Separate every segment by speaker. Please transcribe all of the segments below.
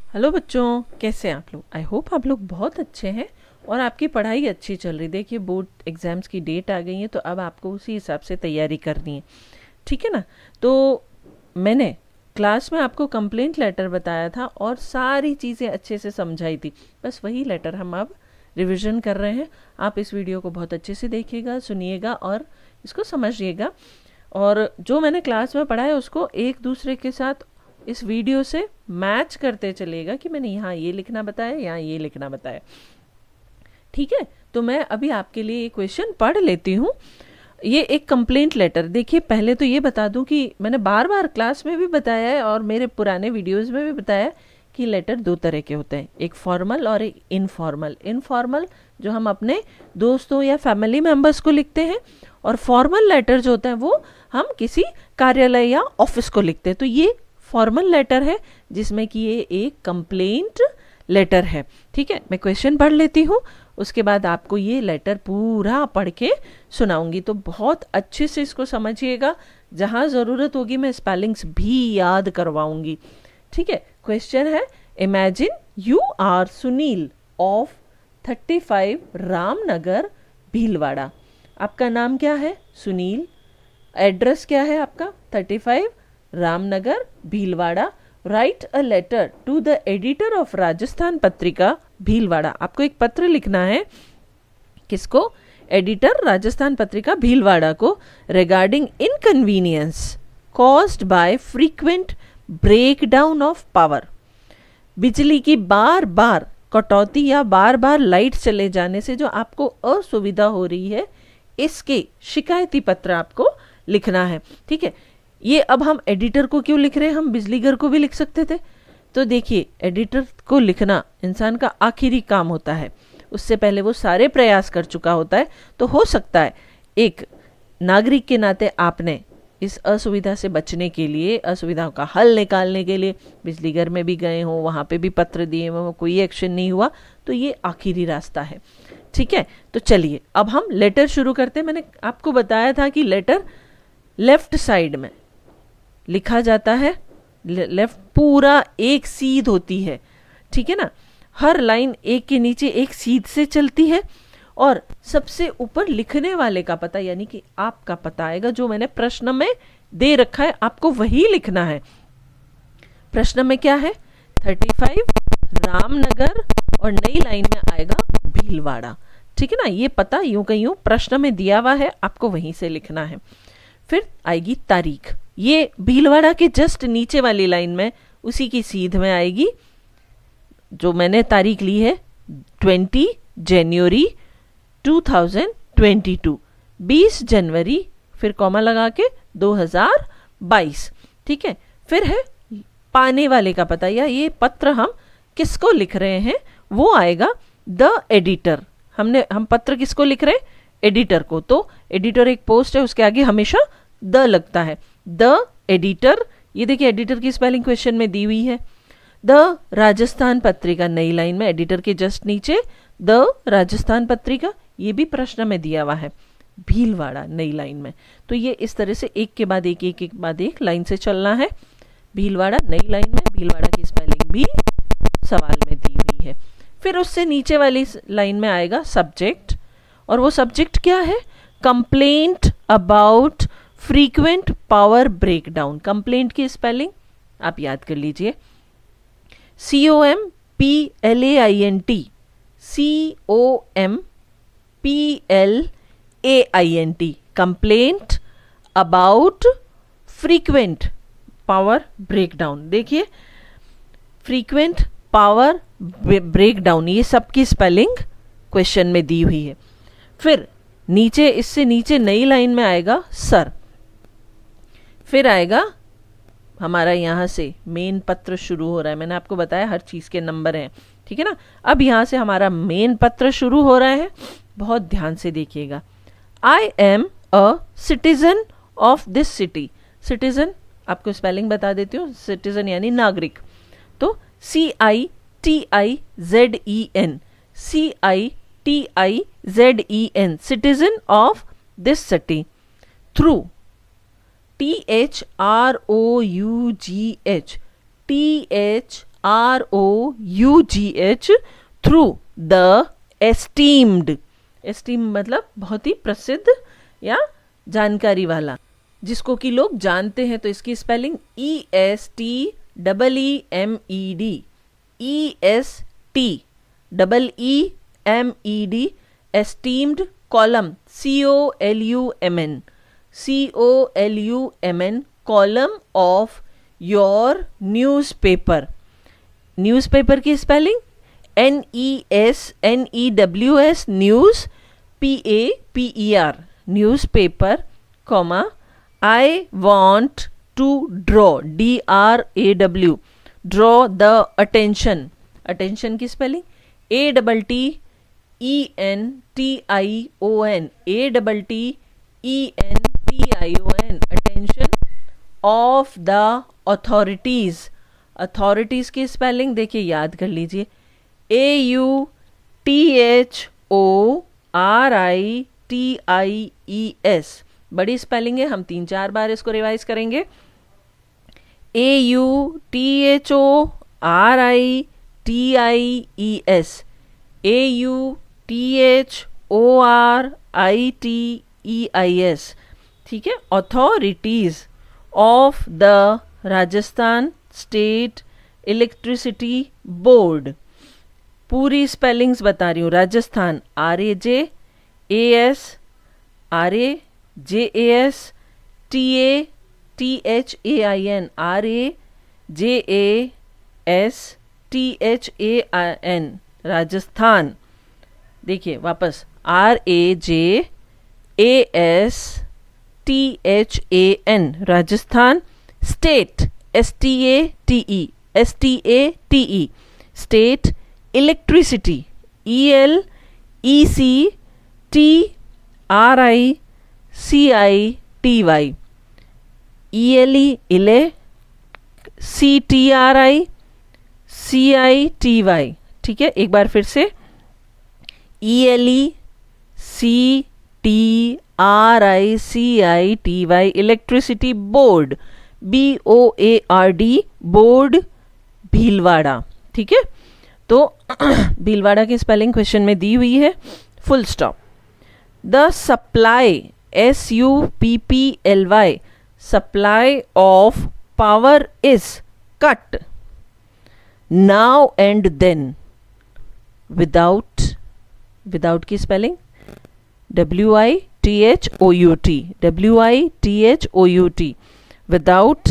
Speaker 1: Hello बच्चों, कैसे हैं आप लोग। आई होप आप लोग बहुत अच्छे हैं और आपकी पढ़ाई अच्छी चल रही। देखिए बोर्ड एग्ज़ाम्स की डेट आ गई है तो अब आपको उसी हिसाब से तैयारी करनी है, ठीक है ना। तो मैंने क्लास में आपको कंप्लेंट लेटर बताया था और सारी चीज़ें अच्छे से समझाई थी। बस वही लेटर हम अब रिवीजन कर रहे हैं। आप इस वीडियो को बहुत अच्छे से देखिएगा, सुनिएगा और इसको समझिएगा। और जो मैंने क्लास में पढ़ा है उसको एक दूसरे के साथ इस वीडियो से मैच करते चलेगा कि मैंने यहाँ ये लिखना बताया, यहाँ ये लिखना बताया, ठीक है। तो मैं अभी आपके लिए ये क्वेश्चन पढ़ लेती हूँ। ये एक कंप्लेंट लेटर, देखिए पहले तो ये बता दूं कि मैंने बार बार क्लास में भी बताया है और मेरे पुराने वीडियोस में भी बताया कि लेटर दो तरह के होते हैं, एक फॉर्मल और एक इनफॉर्मल। इनफॉर्मल जो हम अपने दोस्तों या फैमिली मेंबर्स को लिखते हैं, और फॉर्मल लेटर जो होता है वो हम किसी कार्यालय या ऑफिस को लिखते हैं। तो ये फॉर्मल लेटर है जिसमें कि ये एक कंप्लेंट लेटर है, ठीक है। मैं क्वेश्चन पढ़ लेती हूँ, उसके बाद आपको ये लेटर पूरा पढ़ के सुनाऊंगी। तो बहुत अच्छे से इसको समझिएगा, जहाँ ज़रूरत होगी मैं स्पेलिंग्स भी याद करवाऊंगी, ठीक है। क्वेश्चन है, imagine you are Sunil of 35 Ramnagar Bhilwara. आपका नाम क्या है? सुनील। एड्रेस क्या है आपका? 35 Ramnagar Bhilwara. Write a letter to the editor of Rajasthan Patrika Bhilwara. आपको एक पत्र लिखना है, किसको? एडिटर राजस्थान पत्रिका भीलवाड़ा को, regarding inconvenience caused by frequent breakdown of power. बिजली की बार बार कटौती या बार बार लाइट चले जाने से जो आपको असुविधा हो रही है, इसके शिकायती पत्र आपको लिखना है, ठीक है। ये अब हम एडिटर को क्यों लिख रहे हैं, हम बिजलीगर को भी लिख सकते थे। तो देखिए, एडिटर को लिखना इंसान का आखिरी काम होता है, उससे पहले वो सारे प्रयास कर चुका होता है। तो हो सकता है एक नागरिक के नाते आपने इस असुविधा से बचने के लिए, असुविधाओं का हल निकालने के लिए बिजलीघर में भी गए हो, वहाँ पे भी पत्र दिए हो, कोई एक्शन नहीं हुआ, तो ये आखिरी रास्ता है, ठीक है। तो चलिए अब हम लेटर शुरू करते हैं। मैंने आपको बताया था कि लेटर लेफ्ट साइड में लिखा जाता है, लेफ्ट पूरा एक सीध होती है, ठीक है ना। हर लाइन एक के नीचे एक सीध से चलती है और सबसे ऊपर लिखने वाले का पता यानी कि आपका पता आएगा, जो मैंने प्रश्न में दे रखा है, आपको वही लिखना है। प्रश्न में क्या है? 35 रामनगर और नई लाइन में आएगा भीलवाड़ा, ठीक है ना। ये पता यूं कहीं यूं प्रश्न में दिया हुआ है, आपको वहीं से लिखना है। फिर आएगी तारीख, ये भीलवाड़ा के जस्ट नीचे वाली लाइन में उसी की सीध में आएगी। जो मैंने तारीख ली है 20 जनवरी 2022, 20 जनवरी, फिर कॉमा लगा के 2022, ठीक है। फिर है पाने वाले का पता, या ये पत्र हम किसको लिख रहे हैं, वो आएगा द एडिटर। हम पत्र किसको लिख रहे हैं? एडिटर को। तो एडिटर एक पोस्ट है, उसके आगे हमेशा द लगता है, द एडिटर। ये देखिए एडिटर की स्पेलिंग क्वेश्चन में दी हुई है। द राजस्थान पत्रिका, नई लाइन में एडिटर के जस्ट नीचे द राजस्थान पत्रिका, ये भी प्रश्न में दिया हुआ है, भीलवाड़ा नई लाइन में। तो ये इस तरह से एक के बाद एक, एक के बाद एक लाइन से चलना है। भीलवाड़ा नई लाइन में, भीलवाड़ा की स्पेलिंग भी सवाल में दी हुई है। फिर उससे नीचे वाली लाइन में आएगा सब्जेक्ट, और वो सब्जेक्ट क्या है? Complaint about frequent power breakdown. Complaint की स्पेलिंग आप याद कर लीजिए, COMPLAINT, COMPLAINT, complaint about frequent power breakdown. देखिए फ्रीक्वेंट पावर ब्रेकडाउन, ये सबकी स्पेलिंग क्वेश्चन में दी हुई है। फिर नीचे, इससे नीचे नई लाइन में आएगा सर। फिर आएगा हमारा यहाँ से मेन पत्र शुरू हो रहा है, मैंने आपको बताया हर चीज़ के नंबर हैं, ठीक है ना। अब यहाँ से हमारा मेन पत्र शुरू हो रहा है, बहुत ध्यान से देखिएगा। I am a citizen of this city. Citizen आपको स्पेलिंग बता देती हूँ, सिटीजन यानी नागरिक। तो CITIZEN, CITIZEN, citizen of this city, through THROUGH, THROUGH, ROUGH, through the esteemed, esteem मतलब बहुत ही प्रसिद्ध या जानकारी वाला, जिसको कि लोग जानते हैं, तो इसकी spelling ESTEEMED, ESTEEMED, esteemed column, COLUMN, column of your newspaper, newspaper की spelling NEWS, news PAPER, newspaper, comma, I want to draw, DRAW, draw the attention, attention की spelling ATTENTION, ATTENTION, attention of the authorities, authorities की spelling देखिए, याद कर लीजिए, AUTHORITIES, बड़ी spelling है, हम 3-4 बार इसको रिवाइज करेंगे। AUTHORITIES, AUTHORITIES, ठीक है। Authorities of the Rajasthan state electricity board, पूरी स्पेलिंग्स बता रही हूँ। Rajasthan RAJAS, RAJAS, TATHAIN, RAJASTHAIN, Rajasthan. देखिए वापस, RAJASTHAN, Rajasthan. State, STATE, state electricity, ELECTRICITY, ELE, CTRICITY, ठीक है। एक बार फिर से, ELECTRICITY, electricity board, BOARD, board Bhilwara, ठीक है। तो भीलवाड़ा की स्पेलिंग क्वेश्चन में दी हुई है, full stop. The supply, SUPPLY, supply of power is cut now and then, without, without की spelling WITHOUT, without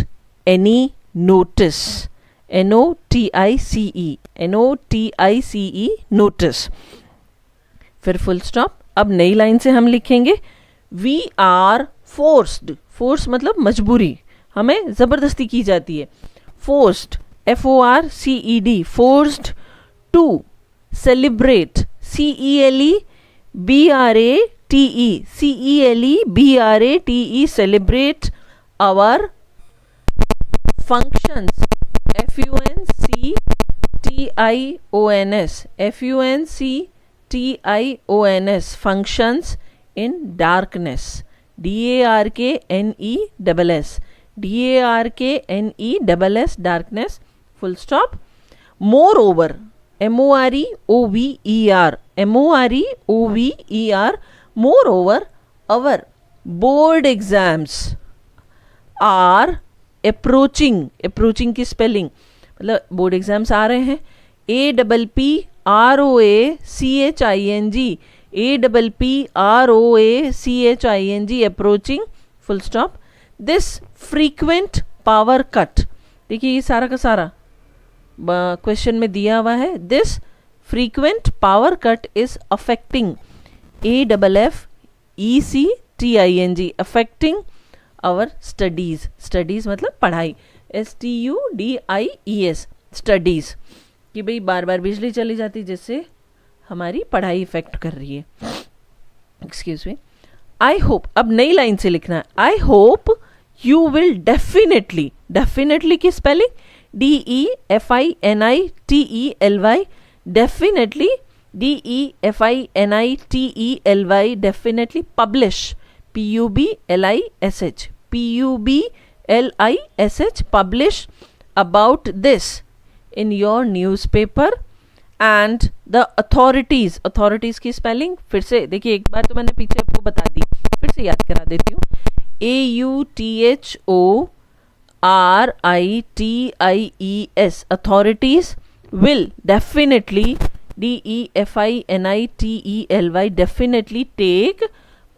Speaker 1: any notice, NOTICE, notice. फिर फुल स्टॉप। अब नई लाइन से हम लिखेंगे, वी आर फोर्स्ड, फोर्स मतलब मजबूरी, हमें जबरदस्ती की जाती है। Forced, FORCED, forced to celebrate, CELEBRATE, celebrate our functions, functions, functions in darkness, DARKNESS, darkness, full stop. Moreover, MOREOVER, moreover, our board exams are approaching, approaching की स्पेलिंग मतलब board exams आ रहे हैं, APPROACHING, approaching, full stop. This frequent power cut, देखिए ये सारा का सारा question में दिया हुआ है। This frequent power cut is affecting, AFFECTING, affecting our studies, studies मतलब पढ़ाई, STUDIES, studies, कि भाई बार बार बिजली चली जाती जिससे हमारी पढ़ाई इफेक्ट कर रही है। Excuse me. आई होप, अब नई लाइन से लिखना है, I hope you will definitely, definitely की spelling DEFINITELY, definitely, DEFINITELY, definitely publish, PUBLISH, PUBLISH, publish about this in your newspaper and the authorities, authorities की स्पेलिंग फिर से देखिए, एक बार तो मैंने पीछे आपको बता दी, फिर से याद करा देती हूँ. AUTHORITIES, authorities will definitely, DEFINITELY, definitely take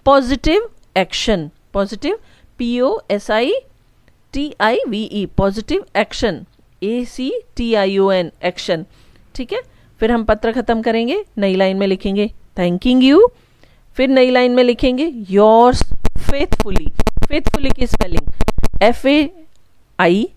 Speaker 1: positive action, positive POSITIVE, positive action, ACTION, action. ठीक है. फिर हम पत्र खत्म करेंगे, नई लाइन में लिखेंगे थैंकिंग यू, फिर नई लाइन में लिखेंगे योर्स फेथफुली. फेथफुली की स्पेलिंग FAITHFULLY,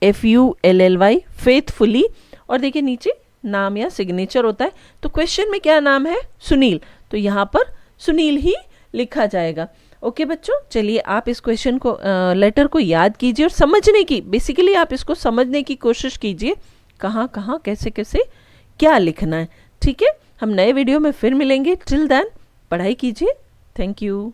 Speaker 1: FAITHFULLY, फेथफुली. और देखिए नीचे नाम या सिग्नेचर होता है, तो क्वेश्चन में क्या नाम है? सुनील, तो यहाँ पर सुनील ही लिखा जाएगा. ओके बच्चों, चलिए आप इस क्वेश्चन को, लेटर को याद कीजिए और समझने की, बेसिकली आप इसको समझने की कोशिश कीजिए, कहाँ कहाँ कैसे कैसे क्या लिखना है. ठीक है, हम नए वीडियो में फिर मिलेंगे. टिल देन पढ़ाई कीजिए. Thank you.